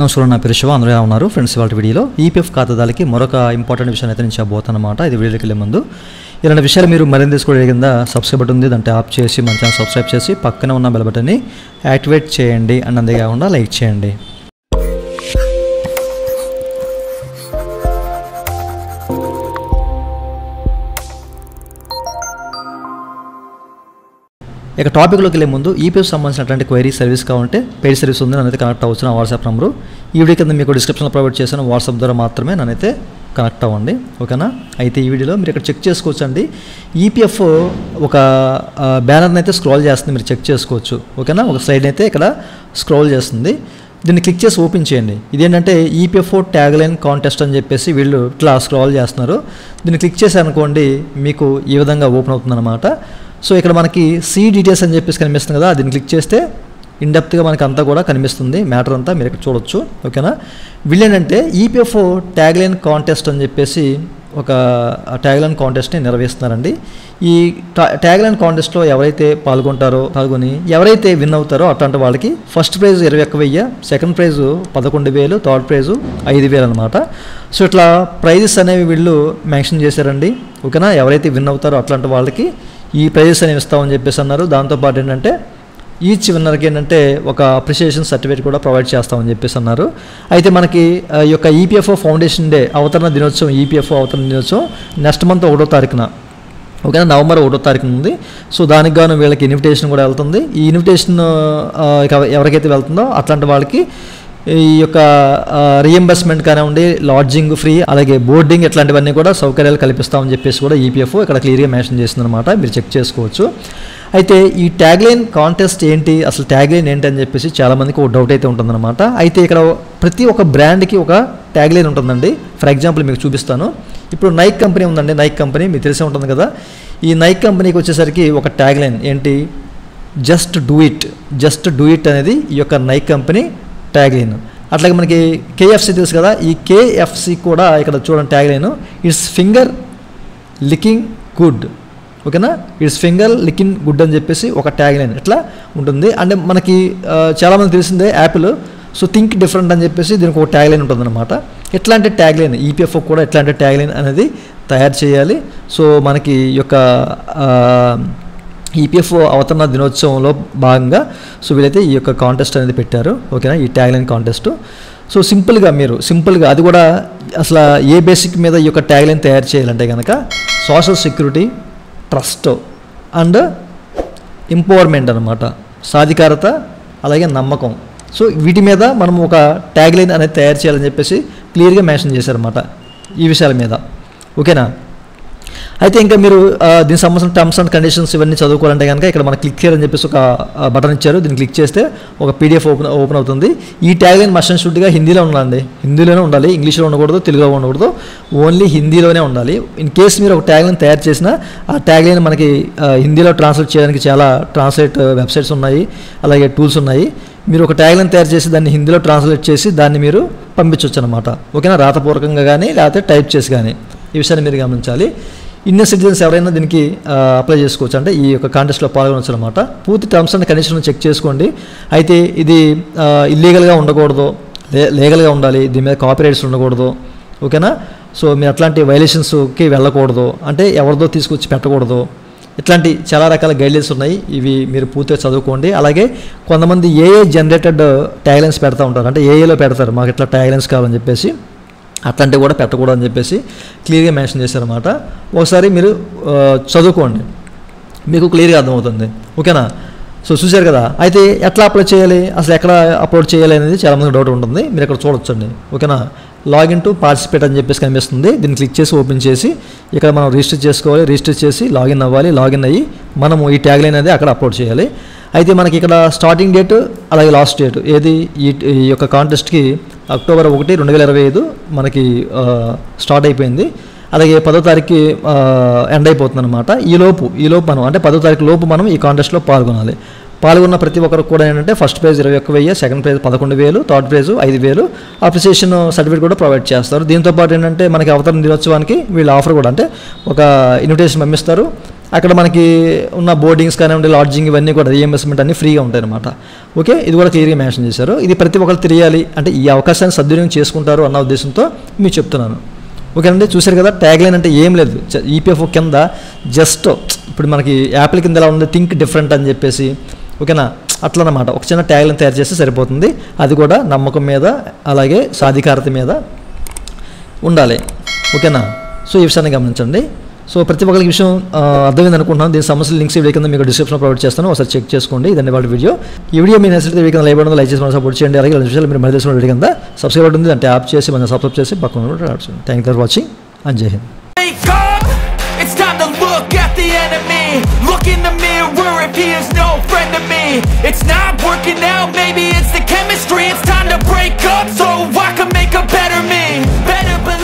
నమస్కారం, నా పేరు శివ. అందరూ ఎలా ఉన్నారు ఫ్రెండ్స్? ఇవాళ వీడియోలో ఈపీఎఫ్ ఖాతాదారులకి మరొక ఇంపార్టెంట్ విషయం అయితే నేను చెప్పబోతానమాట. ఇది వీడియోకి వెళ్ళే ముందు ఇలాంటి విషయాలు మీరు మరింత తీసుకోవడం కింద సబ్స్క్రైబ్ బటన్ ఉంది, దాన్ని ట్యాప్ చేసి మన ఛానల్ సబ్స్క్రైబ్ చేసి పక్కన ఉన్న బెల్ బటన్ని యాక్టివేట్ చేయండి అండ్ అంతేకాకుండా లైక్ చేయండి. ఇక టాపిక్లోకి వెళ్ళే ముందు ఈపీఎఫ్ సంబంధించినటువంటి క్వైరీ సర్వీస్ కావాలంటే పెయిడ్ సర్వీస్ ఉంది, నన్నైతే కనెక్ట్ అవ్వచ్చు. నా వాట్సాప్ నెంబరు ఈ వీడియో కింద మీకు డిస్క్రిప్షన్లో ప్రొవైడ్ చేశాను. వాట్సాప్ ద్వారా మాత్రమే నన్నైతే కనెక్ట్ అవ్వండి, ఓకేనా? అయితే ఈ వీడియోలో మీరు ఇక్కడ చెక్ చేసుకోవచ్చు అండి. ఈపీఎఫ్ ఒక బ్యానర్ని అయితే స్క్రోల్ చేస్తుంది, మీరు చెక్ చేసుకోవచ్చు, ఓకేనా? ఒక స్లైడ్ అయితే ఇక్కడ స్క్రోల్ చేస్తుంది. దీన్ని క్లిక్ చేసి ఓపెన్ చేయండి. ఇదేంటంటే ఈపీఎఫ్ఓ ట్యాగ్ లైన్ కాంటెస్ట్ అని చెప్పేసి వీళ్ళు ఇట్లా స్క్రోల్ చేస్తున్నారు. దీన్ని క్లిక్ చేశారనుకోండి మీకు ఈ విధంగా ఓపెన్ అవుతుందన్నమాట. సో ఇక్కడ మనకి సి డీటెయిల్స్ అని చెప్పేసి కనిపిస్తుంది కదా, దీన్ని క్లిక్ చేస్తే ఇన్డెప్త్గా మనకి అంతా కూడా కనిపిస్తుంది, మ్యాటర్ అంతా మీరు ఇక్కడ చూడొచ్చు, ఓకేనా? వీళ్ళేంటంటే ఈపీఎఫ్ఓ ట్యాగ్ లైన్ కాంటెస్ట్ అని చెప్పేసి ఒక ట్యాగ్ లైన్ కాంటెస్ట్ని నిర్వహిస్తున్నారండి. ఈ ట్యాగ్ లైన్ కాంటెస్ట్లో ఎవరైతే పాల్గొని ఎవరైతే విన్ అవుతారో అట్లాంటి వాళ్ళకి first prize 21,000, second prize 11,000, third prize 5,000 అనమాట. సో ఇట్లా ప్రైజెస్ అనేవి వీళ్ళు మెన్షన్ చేశారండి, ఓకేనా? ఎవరైతే విన్ అవుతారో అట్లాంటి వాళ్ళకి ఈ ప్రైజెస్ అనేవి ఇస్తామని చెప్పేసి అన్నారు. దాంతోపాటు ఏంటంటే ఈచ్ విన్నర్కి ఏంటంటే ఒక అప్రిషియేషన్ సర్టిఫికేట్ కూడా ప్రొవైడ్ చేస్తామని చెప్పేసి అన్నారు. అయితే మనకి ఈ యొక్క ఈపీఎఫ్ఓ ఫౌండేషన్ డే అవతరణ దినోత్సవం, ఈపీఎఫ్ఓ అవతరణ దినోత్సవం నెక్స్ట్ మంత్ 1వ తారీఖున, ఓకేనా? నవంబర్ 1వ తారీఖున ఉంది. సో దానికి గాను వీళ్ళకి ఇన్విటేషన్ కూడా వెళ్తుంది. ఈ ఇన్విటేషన్ ఎవరికైతే వెళ్తుందో అట్లాంటి వాళ్ళకి ఈ యొక్క రీఎంబర్స్మెంట్ కానివ్వండి, లాడ్జింగ్ ఫ్రీ, అలాగే బోర్డింగ్ ఇట్లాంటివన్నీ కూడా సౌకర్యాలు కల్పిస్తామని చెప్పేసి కూడా ఈపీఎఫ్ఓ ఇక్కడ క్లియర్గా మెన్షన్ చేస్తుందన్నమాట, మీరు చెక్ చేసుకోవచ్చు. అయితే ఈ ట్యాగ్ లైన్ కాంటెస్ట్ ఏంటి, అసలు ట్యాగ్ లైన్ ఏంటి అని చెప్పేసి చాలామందికి ఒక డౌట్ అయితే ఉంటుందన్నమాట. అయితే ఇక్కడ ప్రతి ఒక్క బ్రాండ్కి ఒక ట్యాగ్ లైన్ ఉంటుందండి. ఫర్ ఎగ్జాంపుల్ మీకు చూపిస్తాను. ఇప్పుడు నైక్ కంపెనీ ఉందండి, నైక్ కంపెనీ మీకు తెలిసే ఉంటుంది కదా. ఈ నైక్ కంపెనీకి వచ్చేసరికి ఒక ట్యాగ్ లైన్ ఏంటి, జస్ట్ డూ ఇట్ అనేది ఈ యొక్క నైక్ కంపెనీ ట్యాగ్ లైన్. అట్లాగే మనకి కేఎఫ్సి తెలుసు కదా, ఈ కేఎఫ్సి కూడా ఇక్కడ చూడండి tag line, it's finger లికింగ్ good, ఓకేనా? ఇట్స్ ఫింగర్ లికింగ్ గుడ్ అని చెప్పేసి ఒక ట్యాగ్ లైన్ ఇట్లా ఉంటుంది. అంటే మనకి చాలామంది తెలిసిందే యాపిల్, సో థింక్ డిఫరెంట్ అని చెప్పేసి దీనికి ఒక ట్యాగ్ లైన్ ఉంటుందన్నమాట. ఇట్లాంటి ట్యాగ్ లైన్ ఈపీఎఫ్ఓ కూడా ఇట్లాంటి ట్యాగ్ లైన్ అనేది తయారు చేయాలి. సో మనకి ఈ యొక్క ఈపీఎఫ్ఓ అవతరణ దినోత్సవంలో భాగంగా సో వీళ్ళైతే ఈ యొక్క కాంటెస్ట్ అనేది పెట్టారు, ఓకేనా? ఈ ట్యాగ్ లైన్ కాంటెస్ట్. సో సింపుల్గా అది కూడా అసలు ఏ బేసిక్ మీద ఈ యొక్క ట్యాగ్ లైన్ తయారు చేయాలంటే కనుక social security, trust and empowerment అనమాట, సాధికారత అలాగే నమ్మకం. సో వీటి మీద మనం ఒక ట్యాగ్ లైన్ అనేది తయారు చేయాలని చెప్పేసి క్లియర్గా మెన్షన్ చేశారన్నమాట ఈ విషయాల మీద, ఓకేనా? అయితే ఇంకా మీరు దీనికి సంబంధించిన టర్మ్స్ అండ్ కండిషన్స్ ఇవన్నీ చదువుకోవాలంటే కనుక ఇక్కడ మనం క్లిక్ చేయాలని చెప్పేసి ఒక బటన్ ఇచ్చారు. దీన్ని క్లిక్ చేస్తే ఒక పీడిఎఫ్ ఓపెన్ అవుతుంది. ఈ ట్యాగ్ లైన్ మస్ట్ అండ్ షుడ్గా హిందీలోనే ఉండాలి, ఇంగ్లీష్లో ఉండకూడదు, తెలుగులో ఉండకూడదు, ఓన్లీ హిందీలోనే ఉండాలి. ఇన్ కేసు మీరు ఒక ట్యాగ్ లైన్ తయారు చేసినా ఆ ట్యాగ్ లైన్ మనకి హిందీలో ట్రాన్స్లేట్ చేయడానికి చాలా ట్రాన్స్లేట్ వెబ్సైట్స్ ఉన్నాయి, అలాగే టూల్స్ ఉన్నాయి. మీరు ఒక ట్యాగ్ లైన్ తయారు చేసి దాన్ని హిందీలో ట్రాన్స్లేట్ చేసి దాన్ని మీరు పంపించవచ్చు అనమాట, ఓకేనా? రాతపూర్వకంగా కానీ లేకపోతే టైప్ చేసి కానీ. ఈ విషయాన్ని మీరు గమనించాలి. ఇండియన్ సిటిజన్స్ ఎవరైనా దీనికి అప్లై చేసుకోవచ్చు, అంటే ఈ యొక్క కాంటెస్ట్లో పాల్గొనవచ్చు అనమాట. పూర్తి టర్మ్స్ అండ్ కండిషన్స్ చెక్ చేసుకోండి. అయితే ఇది ఇల్లీగల్గా ఉండకూడదు, లీగల్గా ఉండాలి, దీని మీద కాపీరైట్స్ ఉండకూడదు, ఓకేనా? సో మీరు అట్లాంటి వైలేషన్స్కి వెళ్ళకూడదు, అంటే ఎవరిదో తీసుకొచ్చి పెట్టకూడదు, ఇట్లాంటి చాలా రకాల గైడ్లైన్స్ ఉన్నాయి. ఇవి మీరు పూర్తిగా చదువుకోండి. అలాగే కొంతమంది ఏఏ జనరేటెడ్ ట్యాగ్ లైన్స్ పెడతా ఉంటారు, అంటే ఏఏలో పెడతారు మాకు ఇట్లా ట్యాగ్ లైన్స్ కావాలని చెప్పేసి, అట్లాంటివి కూడా పెట్టకూడదు అని చెప్పేసి క్లియర్గా మెన్షన్ చేశారన్నమాట. ఒకసారి మీరు చదువుకోండి, మీకు క్లియర్గా అర్థమవుతుంది, ఓకేనా? సో చూశారు కదా. అయితే ఎట్లా అప్లోడ్ చేయాలి, అసలు ఎక్కడ అప్లోడ్ చేయాలి అనేది చాలామంది డౌట్ ఉంటుంది. మీరు ఇక్కడ చూడొచ్చండి, ఓకేనా? లాగిన్ టు పార్టిసిపేట్ అని చెప్పేసి కనిపిస్తుంది. దీన్ని క్లిక్ చేసి ఓపెన్ చేసి ఇక్కడ మనం రిజిస్టర్ చేసుకోవాలి, రిజిస్టర్ చేసి లాగిన్ అవ్వాలి, లాగిన్ అయ్యి మనము ఈ ట్యాగ్ లైన్ అనేది అక్కడ అప్లోడ్ చేయాలి. అయితే మనకి ఇక్కడ స్టార్టింగ్ డేట్ అలాగే లాస్ట్ డేట్ ఏది ఈ యొక్క కాంటెస్ట్కి అక్టోబర్ 1, 2025 మనకి స్టార్ట్ అయిపోయింది. అలాగే 10వ తారీఖుకి ఎండ్ అయిపోతుంది అనమాట. ఈలోపు మనం అంటే 10వ తారీఖు లోపు మనం ఈ కాంటెస్ట్లో పాల్గొనాలి. పాల్గొన్న ప్రతి ఒక్కరికి కూడా ఏంటంటే first prize 21,000, second prize 11,000, third prize 5,000 appreciation certificate కూడా ప్రొవైడ్ చేస్తారు. దీంతోపాటు ఏంటంటే మనకి అవతరణ దినోత్సవానికి వీళ్ళ ఆఫర్ కూడా, అంటే ఒక ఇన్విటేషన్ పంపిస్తారు, అక్కడ మనకి ఉన్న బోర్డింగ్స్ కానివ్వండి, లాడ్జింగ్ ఇవన్నీ కూడా రీఎంబర్స్మెంట్ అన్నీ ఫ్రీగా ఉంటాయి అనమాట. ఓకే, ఇది కూడా క్లియర్గా మెన్షన్ చేశారు. ఇది ప్రతి ఒక్కరు తెలియాలి అంటే ఈ అవకాశాన్ని సద్వినియోగం చేసుకుంటారు అన్న ఉద్దేశంతో మీకు చెప్తున్నాను. ఓకేనండి, చూశారు కదా, ట్యాగ్ లైన్ అంటే ఏం లేదు. ఈపీఎఫ్ఓ కింద జస్ట్ ఇప్పుడు మనకి యాపిల్ కింద ఎలా ఉంది, థింక్ డిఫరెంట్ అని చెప్పేసి, ఓకేనా, అట్లా అన్నమాట. ఒక చిన్న ట్యాగ్ లైన్ తయారు చేస్తే సరిపోతుంది. అది కూడా నమ్మకం మీద అలాగే సాధికారత మీద ఉండాలి. ఓకేనా, సో ఈ విషయాన్ని గమనించండి. సో ప్రతి ఒక్కరికి విషయం అర్థమైంది అనుకుంటున్నాను. దీని సమస్యలు లింక్స్ వీడియో కింద మీకు డిస్క్రిప్షన్లో ప్రొవైడ్ చేస్తాను, ఒకసారి చెక్ చేసుకోండి. ఇదండి వాటి వీడియో. ఈ వీడియో మీ నచ్చితే వీడియో కింద లైక్ చేసి మనం సపోర్ట్ చేయండి. అలాగే 2 నిమిషాలు మీరు మరి తెలిసిన వీడియో కింద సబ్స్క్రైబ్ ఉంటుంది, అంటే ట్యాప్ చేసి మనం సబ్స్క్రైబ్ చేసి పక్కన thank you for watching and జై Hind. It's time to look at the enemy. Look in the mirror if he is no friend to me. It's not working out, maybe it's the chemistry. It's time to break up so I can make a better me. Better believe